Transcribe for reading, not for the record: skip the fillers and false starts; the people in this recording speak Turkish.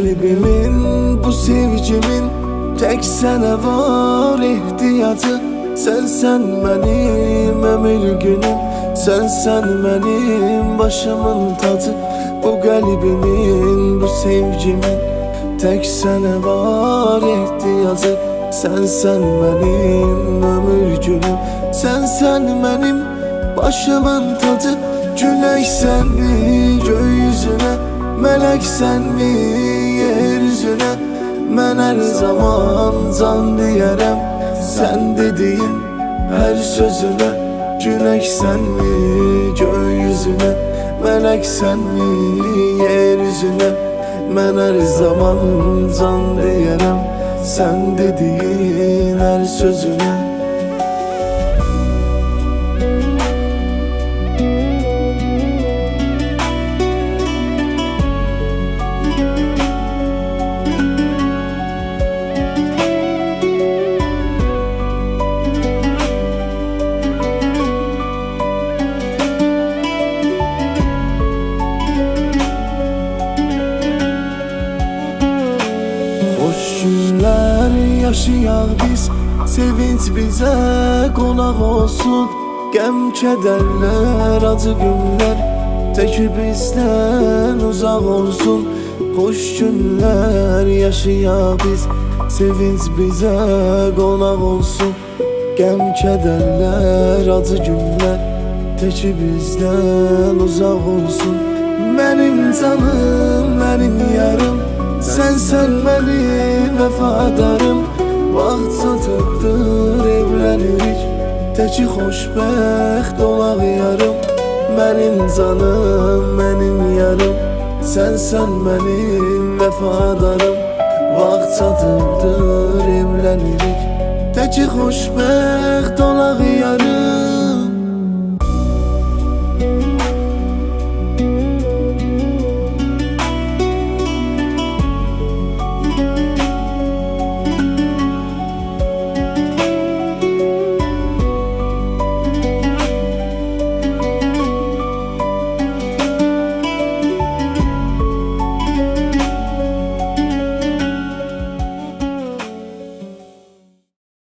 qəlbimin, bu sevgimin tek sənə var ehtiyacı. Sensen benim ömür günüm, sensen benim başımın tacı. Bu qəlbimin, bu sevgimin tek sənə var ehtiyacı. Sensen benim ömür günüm, sensen benim başımın tacı. Günək sən mi gökyüzüne, melek sen mi yeryüzüne? Mən her zaman can diyərəm sen dediğin her sözüne. Günək sən mi gökyüzüne, melek sen mi yeryüzüne? Mən her zaman can diyərəm sen dediğin her sözüne. Günler yaşayaq biz, sevinç bizə qonaq olsun. Qəm kədərlər, acı günlər teki bizdən uzaq olsun. Xoş günlər yaşayaq biz, sevinç bizə qonaq olsun. Qəm kədərlər, acı günlər teki bizdən uzaq olsun. Mənim canım, mənim yarım, sensen benim vefadarım. Vaxt çatıbdır evlenirik, teki xoşbəxt olaq yarım. Mənim canım, mənim yarım, sensen benim vefadarım. Vaxt çatıbdır evlenirik, teki xoşbəxt olaq yarım.